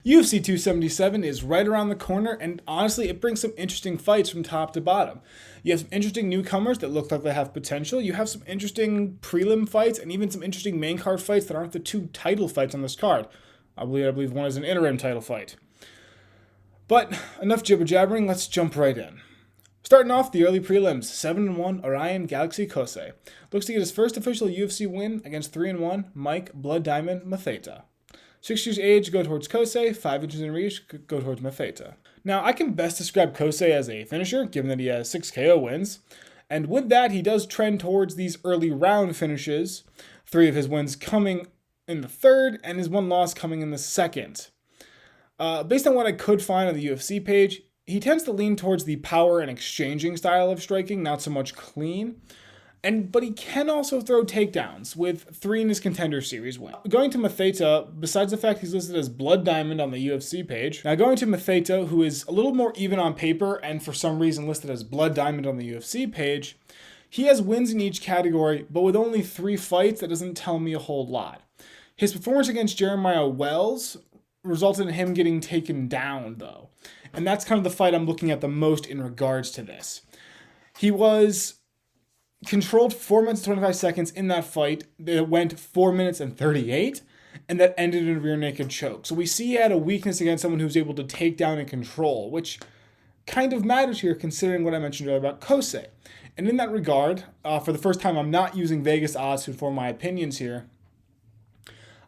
UFC 277 is right around the corner, and honestly, it brings some interesting fights from top to bottom. You have some interesting newcomers that look like they have potential. You have some interesting prelim fights, and even some interesting main card fights that aren't the two title fights on this card. I believe one is an interim title fight. But enough jibber jabbering, let's jump right in. Starting off the early prelims, 7-1 Orion Galaxy Kosei looks to get his first official UFC win against 3-1 Mike Blood Diamond Matheta. 6 years age go towards Kosei, 5 inches in reach go towards Matheta. Now, I can best describe Kosei as a finisher, given that he has 6 KO wins. And with that, he does trend towards these early round finishes, 3 of his wins coming in the third, and his 1 loss coming in the second. Based on what I could find on the UFC page, he tends to lean towards the power and exchanging style of striking, not so much clean. But he can also throw takedowns, with 3 in his Contender Series win. Going to Matheta, besides the fact he's listed as Blood Diamond on the UFC page, now going to Matheta, who is a little more even on paper and for some reason listed as Blood Diamond on the UFC page, he has wins in each category, but with only 3 fights, that doesn't tell me a whole lot. His performance against Jeremiah Wells resulted in him getting taken down, though. And that's kind of the fight I'm looking at the most in regards to this. He was controlled 4 minutes and 25 seconds in that fight. That went 4 minutes and 38, and that ended in a rear naked choke. So we see he had a weakness against someone who's able to take down and control, which kind of matters here considering what I mentioned earlier about Kosei. And in that regard, for the first time, I'm not using Vegas odds to inform my opinions here.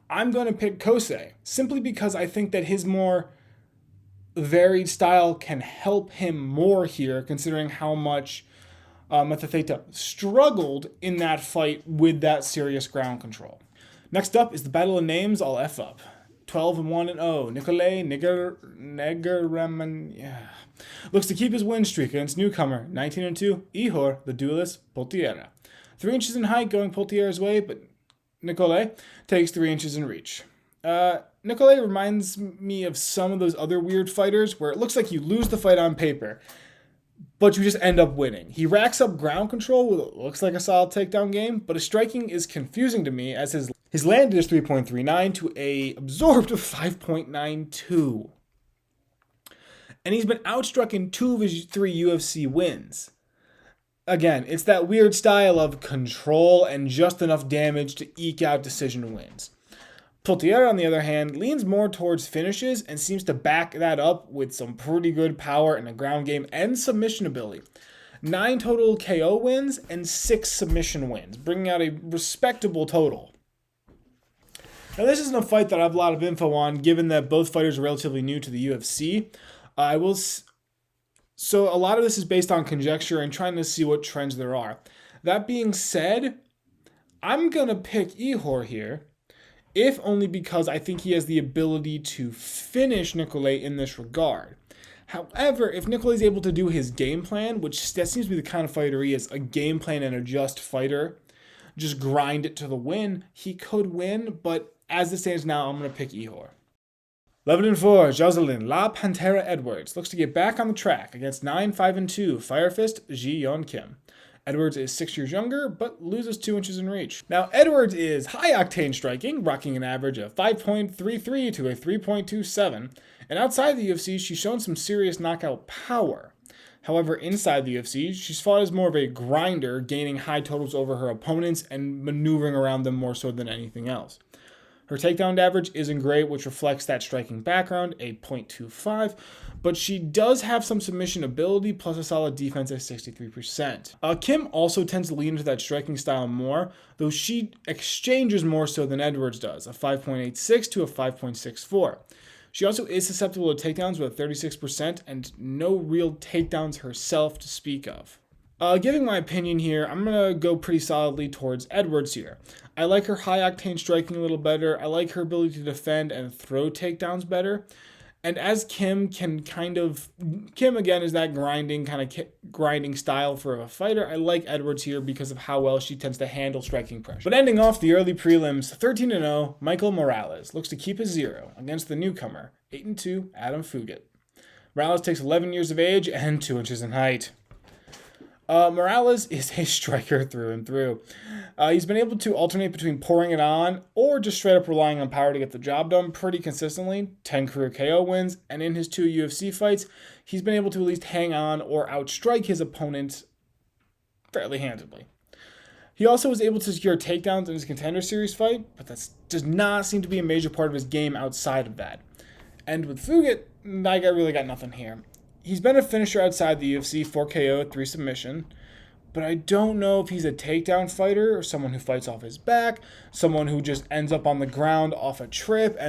I'm going to pick Kosei, simply because I think that his more varied style can help him more here, considering how much Matheta struggled in that fight with that serious ground control. Next up is the Battle of Names I'll F up. 12-1-0. Nikolai Negerreman looks to keep his win streak against newcomer 19-2 Ihor the Duelist Poltiera. 3 inches in height going Poltiera's way, but Nikolai takes 3 inches in reach. Nikolai reminds me of some of those other weird fighters where it looks like you lose the fight on paper, but you just end up winning. He racks up ground control with what looks like a solid takedown game, but his striking is confusing to me as his landed is 3.39 to a absorbed of 5.92. And he's been outstruck in 2 of his 3 UFC wins. Again, it's that weird style of control and just enough damage to eke out decision wins. Poltiera, on the other hand, leans more towards finishes and seems to back that up with some pretty good power in a ground game and submission ability. 9 total KO wins and 6 submission wins, bringing out a respectable total. Now, this isn't a fight that I have a lot of info on, given that both fighters are relatively new to the UFC. So a lot of this is based on conjecture and trying to see what trends there are. That being said, I'm going to pick Ihor here, if only because I think he has the ability to finish Nikolai in this regard. However, if Nikolai is able to do his game plan, which that seems to be the kind of fighter he is, a game plan and a just fighter, just grind it to the win, he could win, but as it stands now, I'm going to pick Ihor. 11-4, Jocelyn La Pantera Edwards looks to get back on the track against 9-5-2 Firefist Ji Yeon Kim. Edwards is 6 years younger, but loses 2 inches in reach. Now, Edwards is high-octane striking, rocking an average of 5.33 to a 3.27, and outside the UFC, she's shown some serious knockout power. However, inside the UFC, she's fought as more of a grinder, gaining high totals over her opponents and maneuvering around them more so than anything else. Her takedown average isn't great, which reflects that striking background, a 0.25, but she does have some submission ability plus a solid defense at 63%. Kim also tends to lean into that striking style more, though she exchanges more so than Edwards does, a 5.86 to a 5.64. She also is susceptible to takedowns with 36% and no real takedowns herself to speak of. Giving my opinion here, I'm going to go pretty solidly towards Edwards here. I like her high-octane striking a little better. I like her ability to defend and throw takedowns better. And as Kim again is that grinding style for a fighter, I like Edwards here because of how well she tends to handle striking pressure. But ending off the early prelims, 13-0, Michael Morales looks to keep his 0 against the newcomer, 8-2, Adam Fugit. Morales takes 11 years of age and 2 inches in height. Morales is a striker through and through. He's been able to alternate between pouring it on or just straight up relying on power to get the job done pretty consistently. 10 career KO wins, and in his 2 UFC fights, he's been able to at least hang on or outstrike his opponent fairly handedly. He also was able to secure takedowns in his Contender Series fight, but that does not seem to be a major part of his game outside of that. And with Fugit, I really got nothing here. He's been a finisher outside the UFC, 4 KO, 3 submission, but I don't know if he's a takedown fighter or someone who fights off his back, someone who just ends up on the ground off a trip,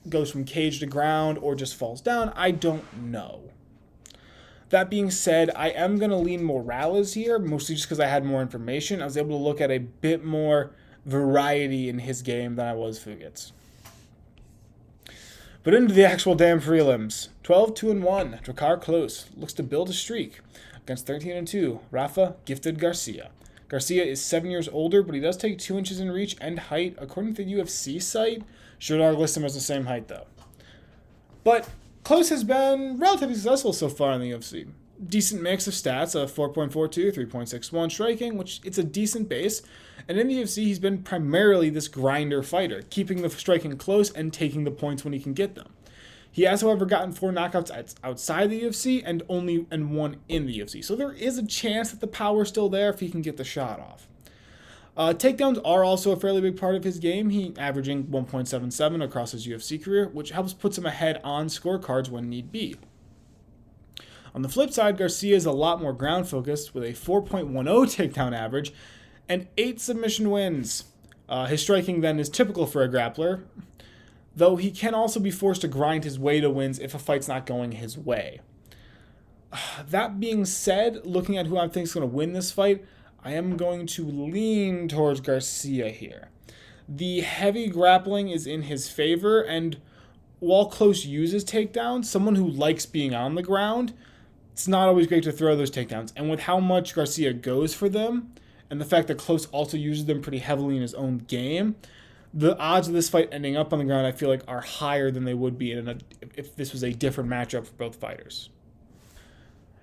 goes from cage to ground, or just falls down. I don't know. That being said, I am going to lean Morales here, mostly just because I had more information. I was able to look at a bit more variety in his game than I was Fugit's. But into the actual damn prelims. 12-2-1. Drakkar Klose looks to build a streak against 13-2. Rafa Gifted Garcia. Garcia is 7 years older, but he does take 2 inches in reach and height. According to the UFC site, Sherdog lists him as the same height, though. But Klose has been relatively successful so far in the UFC. Decent mix of stats of 4.42, 3.61 striking, which it's a decent base. And in the UFC, he's been primarily this grinder fighter, keeping the striking close and taking the points when he can get them. He has, however, gotten 4 knockouts outside the UFC and 1 in the UFC. So there is a chance that the power's still there if he can get the shot off. Takedowns are also a fairly big part of his game. He averaging 1.77 across his UFC career, which helps puts him ahead on scorecards when need be. On the flip side, Garcia is a lot more ground focused with a 4.10 takedown average and 8 submission wins. His striking then is typical for a grappler, though he can also be forced to grind his way to wins if a fight's not going his way. That being said, looking at who I think is going to win this fight, I am going to lean towards Garcia here. The heavy grappling is in his favor, and while Klose uses takedowns, someone who likes being on the ground, it's not always great to throw those takedowns. And with how much Garcia goes for them, and the fact that Klose also uses them pretty heavily in his own game, the odds of this fight ending up on the ground, I feel like, are higher than they would be if this was a different matchup for both fighters.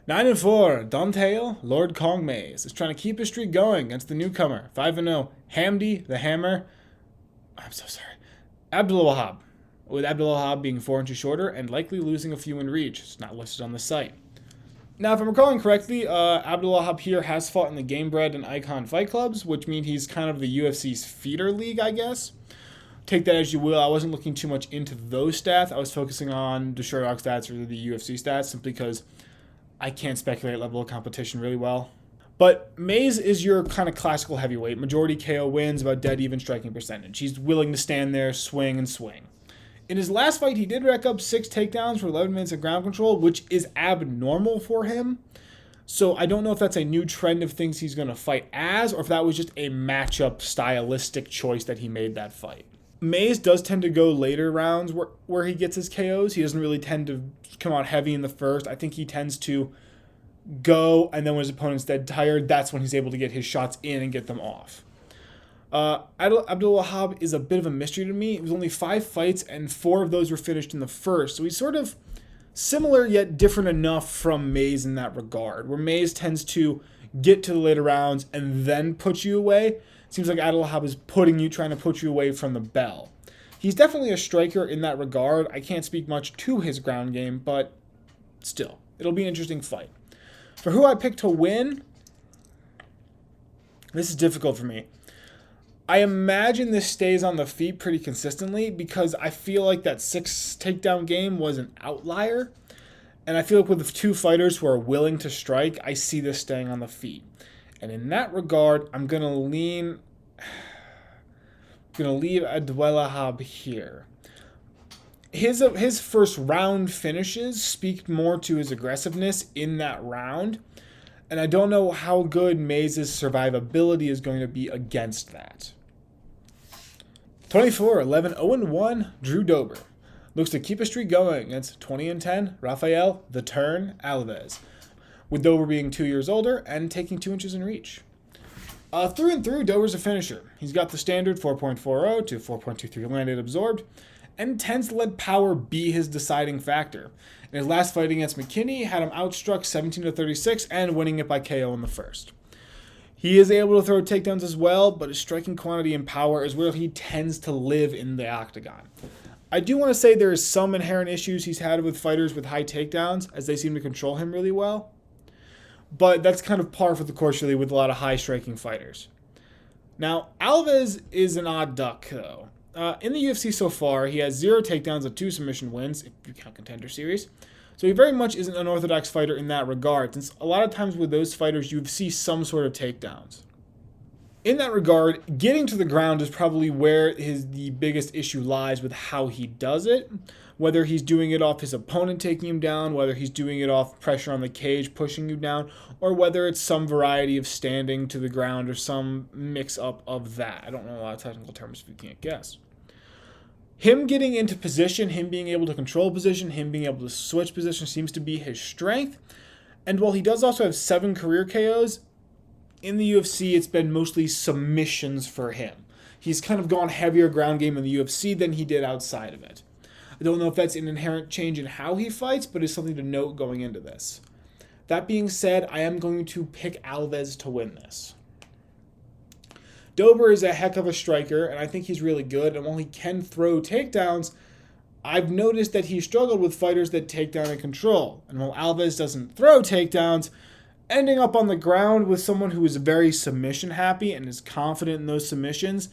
9-4, Dontail, Lord Kong Mays, is trying to keep his streak going against the newcomer, 5-0, Hamdi, the Hammer, Abdulwahab, with Abdulwahab being 4 inches shorter and likely losing a few in reach. It's not listed on the site. Now, if I'm recalling correctly, Abdulwahab here has fought in the Gamebred and Icon fight clubs, which means he's kind of the UFC's feeder league, I guess. Take that as you will. I wasn't looking too much into those stats. I was focusing on the Sherdog stats or the UFC stats simply because I can't speculate level of competition really well. But Mays is your kind of classical heavyweight. Majority KO wins, about dead even striking percentage. He's willing to stand there, swing, and swing. In his last fight, he did rack up 6 takedowns for 11 minutes of ground control, which is abnormal for him. So I don't know if that's a new trend of things he's going to fight as, or if that was just a matchup stylistic choice that he made that fight. Mays does tend to go later rounds where he gets his KOs. He doesn't really tend to come out heavy in the first. I think he tends to go, and then when his opponent's dead tired, that's when he's able to get his shots in and get them off. Abdulwahab is a bit of a mystery to me. It was only 5 fights, and 4 of those were finished in the first. So he's sort of similar yet different enough from Mays in that regard, where Mays tends to get to the later rounds and then put you away. Seems like Abdulwahab is trying to put you away from the bell. He's definitely a striker in that regard. I can't speak much to his ground game, but still, it'll be an interesting fight. For who I picked to win, this is difficult for me. I imagine this stays on the feet pretty consistently because I feel like that 6 takedown game was an outlier. And I feel like with the 2 fighters who are willing to strike, I see this staying on the feet. And in that regard, I'm going to leave Abdulwahab here. His first round finishes speak more to his aggressiveness in that round. And I don't know how good Mays' survivability is going to be against that. 24-11, 0-1, Drew Dober looks to keep a streak going against 20-10, Rafael the Turn Alves, with Dober being 2 years older and taking 2 inches in reach. Through and through, Dober's a finisher. He's got the standard 4.40 to 4.23 landed absorbed, and tends to let power be his deciding factor. In his last fight against McKinney, had him outstruck 17-36 and winning it by KO in the first. He is able to throw takedowns as well, but his striking quantity and power is where he tends to live in the octagon. I do want to say there is some inherent issues he's had with fighters with high takedowns, as they seem to control him really well. But that's kind of par for the course, really, with a lot of high striking fighters. Now, Alves is an odd duck, though. In the UFC so far, he has 0 takedowns and 2 submission wins, if you count Contender Series. So he very much isn't an unorthodox fighter in that regard, since a lot of times with those fighters, you see some sort of takedowns. In that regard, getting to the ground is probably where the biggest issue lies with how he does it. Whether he's doing it off his opponent taking him down, whether he's doing it off pressure on the cage pushing you down, or whether it's some variety of standing to the ground or some mix-up of that. I don't know a lot of technical terms if you can't guess. Him getting into position, him being able to control position, him being able to switch position seems to be his strength. And while he does also have 7 career KOs, in the UFC it's been mostly submissions for him. He's kind of gone heavier ground game in the UFC than he did outside of it. I don't know if that's an inherent change in how he fights, but it's something to note going into this. That being said, I am going to pick Alves to win this. Dober is a heck of a striker, and I think he's really good, and while he can throw takedowns, I've noticed that he struggled with fighters that take down and control. And while Alves doesn't throw takedowns, ending up on the ground with someone who is very submission happy and is confident in those submissions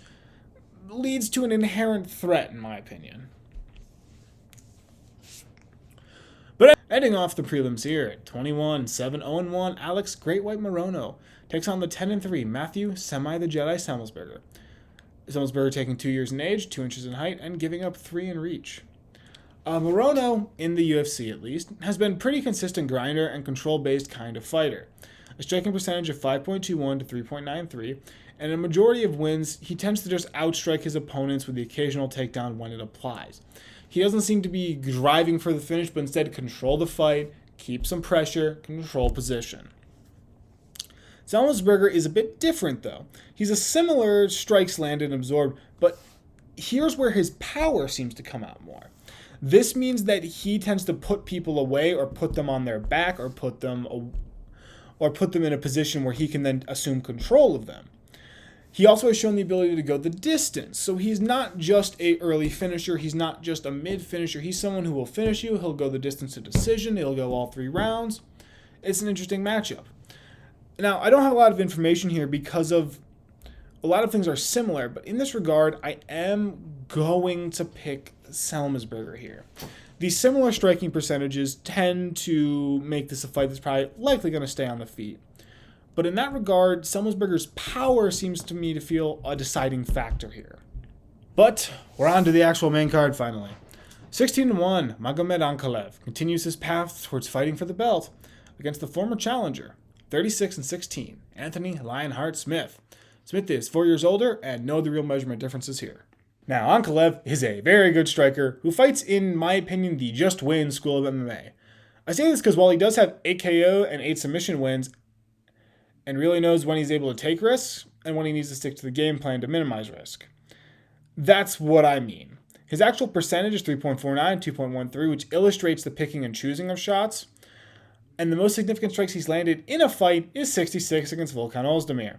leads to an inherent threat, in my opinion. But ending off the prelims here at 21, 7-0-1, Alex Great White Moreno takes on the 10-3 Matthew Semi the Jedi Semelsberger. Semelsberger taking 2 years in age, 2 inches in height, and giving up 3 in reach. Moreno, in the UFC at least, has been pretty consistent grinder and control-based kind of fighter. A striking percentage of 5.21 to 3.93, and in a majority of wins, he tends to just outstrike his opponents with the occasional takedown when it applies. He doesn't seem to be driving for the finish, but instead control the fight, keep some pressure, control position. Semelsberger is a bit different, though. He's a similar strikes landed and absorbed, but here's where his power seems to come out more. This means that he tends to put people away or put them on their back or put them in a position where he can then assume control of them. He also has shown the ability to go the distance. So he's not just an early finisher. He's not just a mid finisher. He's someone who will finish you. He'll go the distance to decision. He'll go all 3 rounds. It's an interesting matchup. Now, I don't have a lot of information here because of a lot of things are similar, but in this regard, I am going to pick Semelsberger here. These similar striking percentages tend to make this a fight that's probably likely going to stay on the feet. But in that regard, Semelsberger's power seems to me to feel a deciding factor here. But we're on to the actual main card finally. 16-1, Magomed Ankalaev continues his path towards fighting for the belt against the former challenger, 36-16, Anthony Lionheart Smith. Smith is 4 years older and no the real measurement differences here. Now, Ankalaev is a very good striker who fights, in my opinion, the just win school of MMA. I say this because while he does have 8 KO and 8 submission wins, and really knows when he's able to take risks and when he needs to stick to the game plan to minimize risk. That's what I mean. His actual percentage is 3.49, 2.13, which illustrates the picking and choosing of shots. And the most significant strikes he's landed in a fight is 66 against Volkan Ozdemir.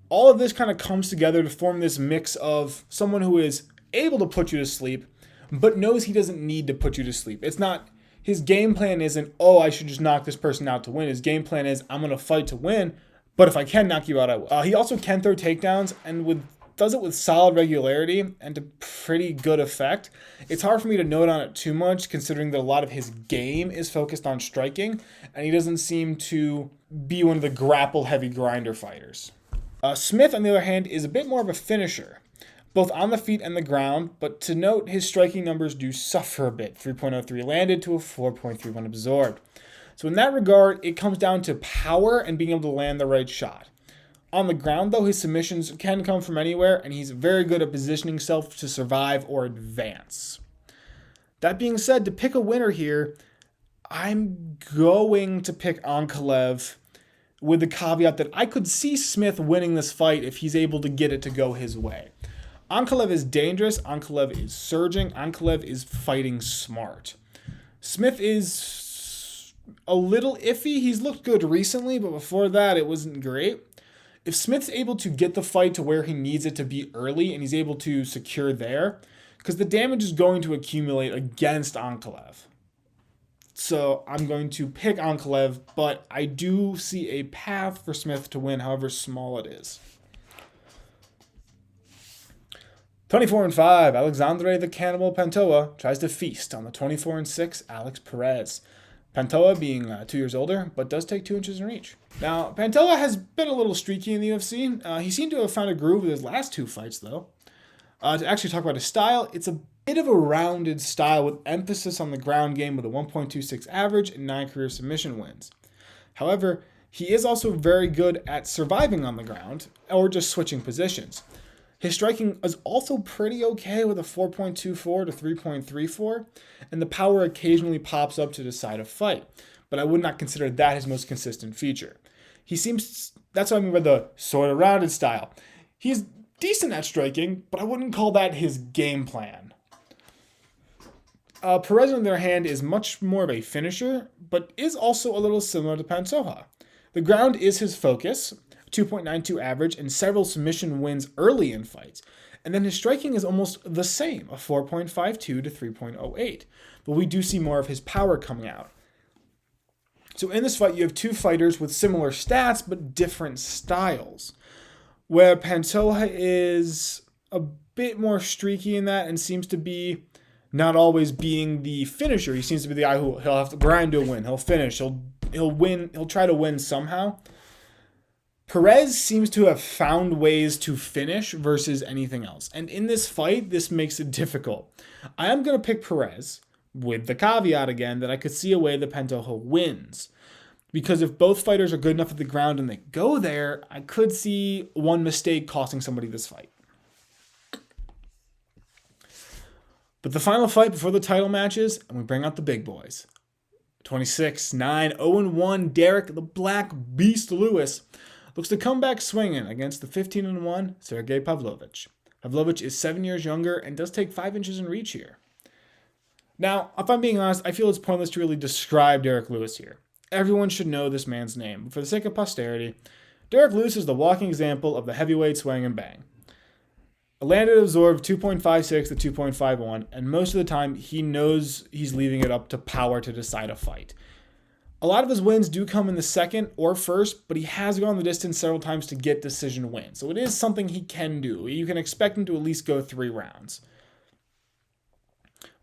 All of this kind of comes together to form this mix of someone who is able to put you to sleep, but knows he doesn't need to put you to sleep. It's not, his game plan isn't, oh, I should just knock this person out to win. His game plan is, I'm going to fight to win, but if I can knock you out, I will. He also can throw takedowns and does it with solid regularity and to pretty good effect. It's hard for me to note on it too much, considering that a lot of his game is focused on striking, and he doesn't seem to be one of the grapple-heavy grinder fighters. Smith, on the other hand, is a bit more of a finisher, both on the feet and the ground, but to note, his striking numbers do suffer a bit. 3.03 landed to a 4.31 absorbed. So in that regard, it comes down to power and being able to land the right shot. On the ground, though, his submissions can come from anywhere, and he's very good at positioning himself to survive or advance. That being said, to pick a winner here, I'm going to pick Ankalaev, with the caveat that I could see Smith winning this fight if he's able to get it to go his way. Ankalaev is dangerous. Ankalaev is surging. Ankalaev is fighting smart. Smith is a little iffy. He's looked good recently, but before that, it wasn't great. If Smith's able to get the fight to where he needs it to be early and he's able to secure there, because the damage is going to accumulate against Ankalaev. So I'm going to pick Ankalaev, but I do see a path for Smith to win, however small it is. 24-5, Alexandre the Cannibal Pantoja tries to feast on the 24-6 Alex Perez. Pantoja being 2 years older, but does take 2 inches in reach. Now, Pantoja has been a little streaky in the UFC. He seemed to have found a groove with his last 2 fights, though. To actually talk about his style, it's a bit of a rounded style with emphasis on the ground game with a 1.26 average and 9 career submission wins. However, he is also very good at surviving on the ground or just switching positions. His striking is also pretty okay with a 4.24 to 3.34, and the power occasionally pops up to decide a fight, but I would not consider that his most consistent feature. That's what I mean by the sort of rounded style. He's decent at striking, but I wouldn't call that his game plan. Perez, on the other hand, is much more of a finisher, but is also a little similar to Pantoja. The ground is his focus, 2.92 average, and several submission wins early in fights. And then his striking is almost the same, a 4.52 to 3.08. But we do see more of his power coming out. So in this fight, you have 2 fighters with similar stats, but different styles. Where Pantoja is a bit more streaky in that and seems to be not always being the finisher. He seems to be the guy who he'll have to grind to win. He'll finish. He'll win. He'll try to win somehow. Perez seems to have found ways to finish versus anything else. And in this fight, this makes it difficult. I am going to pick Perez with the caveat again that I could see a way that Pantoja wins. Because if both fighters are good enough at the ground and they go there, I could see one mistake costing somebody this fight. But the final fight before the title matches, and we bring out the big boys. 26-9, 0-1, Derek the Black Beast Lewis looks to come back swinging against the 15-1 Sergey Pavlovic. Pavlovic is 7 years younger and does take 5 inches in reach here. Now, if I'm being honest, I feel it's pointless to really describe Derek Lewis here. Everyone should know this man's name. But for the sake of posterity, Derek Lewis is the walking example of the heavyweight swing and bang. A landed absorbed 2.56 to 2.51, and most of the time he knows he's leaving it up to power to decide a fight. A lot of his wins do come in the second or first, but he has gone the distance several times to get decision wins. So it is something he can do. You can expect him to at least go 3 rounds.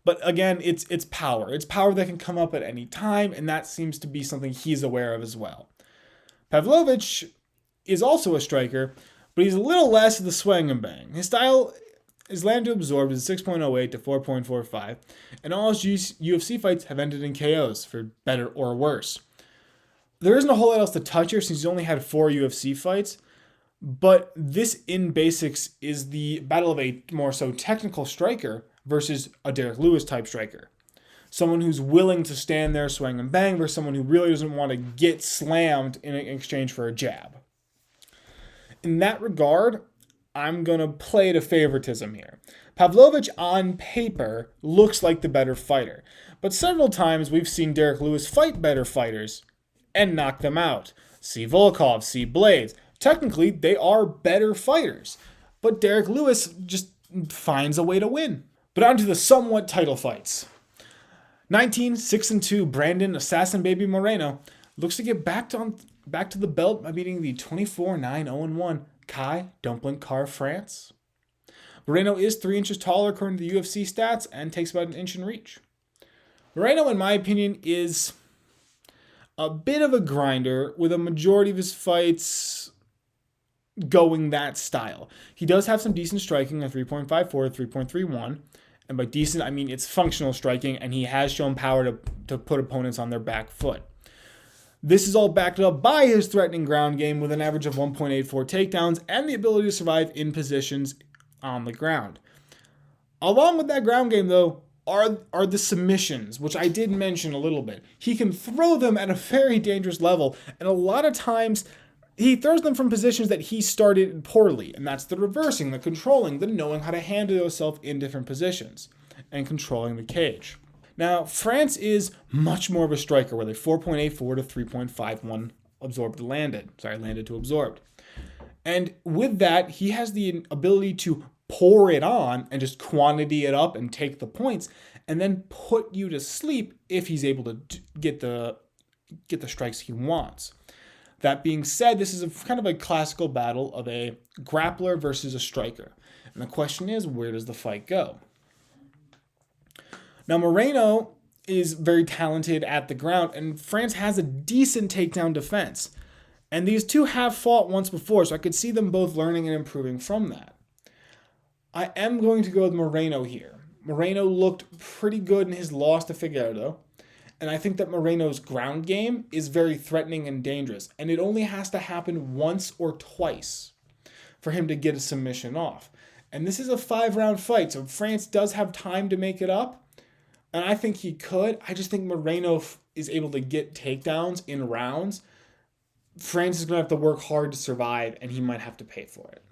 But again, it's power. It's power that can come up at any time, and that seems to be something he's aware of as well. Pavlovic is also a striker, but he's a little less of the swing and bang. His style is land to absorb is 6.08 to 4.45, and all his UFC fights have ended in KOs, for better or worse. There isn't a whole lot else to touch here since he's only had 4 UFC fights, but this in basics is the battle of a more so technical striker versus a Derek Lewis type striker. Someone who's willing to stand there, swing and bang, versus someone who really doesn't want to get slammed in exchange for a jab. In that regard, I'm going to play to favoritism here. Pavlovic on paper looks like the better fighter, but several times we've seen Derek Lewis fight better fighters and knock them out. See Volkov, see Blades. Technically, they are better fighters, but Derek Lewis just finds a way to win. But on to the somewhat title fights. 6-2, Brandon Assassin Baby Moreno looks to get back to the belt by beating the 24-9, 0-1 Kai Dumpling Car France. Moreno is 3 inches taller according to the UFC stats and takes about an inch in reach. Moreno, in my opinion, is a bit of a grinder with a majority of his fights going that style. He does have some decent striking at 3.54 to 3.31. And by decent, I mean it's functional striking, and he has shown power to put opponents on their back foot. This is all backed up by his threatening ground game with an average of 1.84 takedowns and the ability to survive in positions on the ground. Along with that ground game, though, are the submissions, which I did mention a little bit. He can throw them at a very dangerous level, and a lot of times he throws them from positions that he started poorly, and that's the reversing, the controlling, the knowing how to handle yourself in different positions, and controlling the cage. Now, France is much more of a striker, where they 4.84 to 3.51 landed to absorbed. And with that, he has the ability to pour it on and just quantity it up and take the points, and then put you to sleep if he's able to get the strikes he wants. That being said, this is kind of a classical battle of a grappler versus a striker. And the question is, where does the fight go? Now, Moreno is very talented at the ground, and France has a decent takedown defense. And these two have fought once before, so I could see them both learning and improving from that. I am going to go with Moreno here. Moreno looked pretty good in his loss to Figueiredo. And I think that Moreno's ground game is very threatening and dangerous. And it only has to happen once or twice for him to get a submission off. And this is a 5-round fight, so France does have time to make it up. And I think he could. I just think Moreno is able to get takedowns in rounds. France is going to have to work hard to survive, and he might have to pay for it.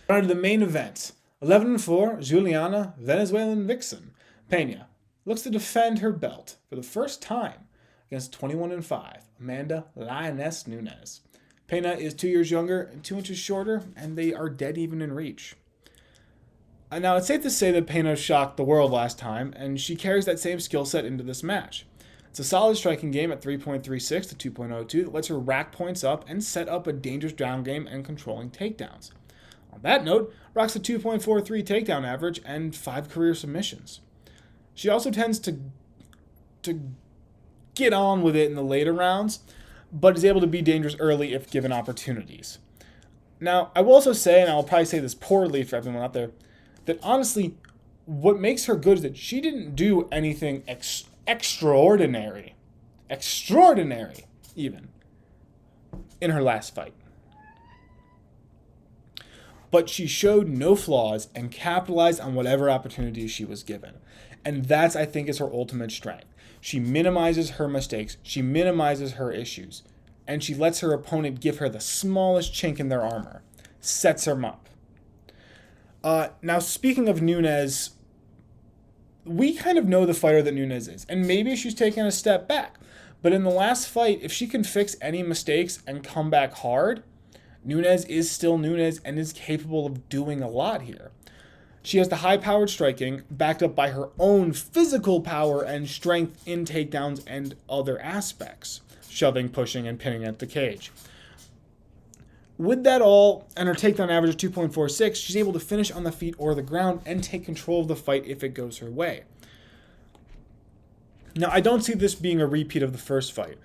On to the main event. 11-4, Juliana, Venezuelan Vixen, Pena, looks to defend her belt for the first time against 21-5, Amanda Lioness Nunes. Pena is 2 years younger and 2 inches shorter, and they are dead even in reach. Now, it's safe to say that Pena shocked the world last time, and she carries that same skill set into this match. It's a solid striking game at 3.36 to 2.02 that lets her rack points up and set up a dangerous ground game and controlling takedowns. On that note, rocks a 2.43 takedown average and 5 career submissions. She also tends to get on with it in the later rounds, but is able to be dangerous early if given opportunities. Now, I will also say, and I'll probably say this poorly for everyone out there, that honestly, what makes her good is that she didn't do anything extraordinary even, in her last fight. But she showed no flaws and capitalized on whatever opportunities she was given. And that's, I think, is her ultimate strength. She minimizes her mistakes, she minimizes her issues, and she lets her opponent give her the smallest chink in their armor, sets her up. Now, speaking of Nunes, we kind of know the fighter that Nunes is, and maybe she's taken a step back. But in the last fight, if she can fix any mistakes and come back hard, Nunes is still Nunes and is capable of doing a lot here. She has the high-powered striking, backed up by her own physical power and strength in takedowns and other aspects, shoving, pushing, and pinning at the cage. With that all, and her takedown average of 2.46, she's able to finish on the feet or the ground and take control of the fight if it goes her way. Now, I don't see this being a repeat of the first fight,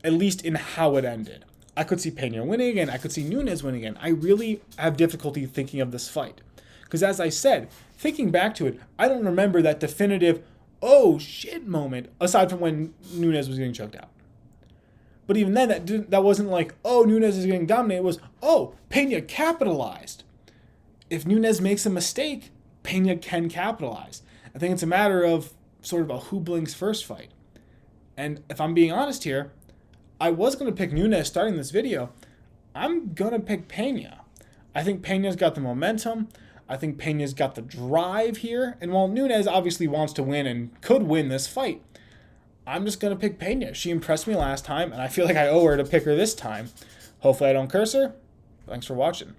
at least in how it ended. I could see Pena winning again. I could see Nunes winning again. I really have difficulty thinking of this fight. Because as I said, thinking back to it, I don't remember that definitive, oh shit moment, aside from when Nunes was getting choked out. But even then, that wasn't like, oh, Nunes is getting dominated. It was, oh, Pena capitalized. If Nunes makes a mistake, Pena can capitalize. I think it's a matter of sort of a who blinks first fight. And if I'm being honest here, I was going to pick Nunes starting this video. I'm going to pick Pena. I think Pena's got the momentum. I think Pena's got the drive here. And while Nunes obviously wants to win and could win this fight, I'm just going to pick Pena. She impressed me last time, and I feel like I owe her to pick her this time. Hopefully I don't curse her. Thanks for watching.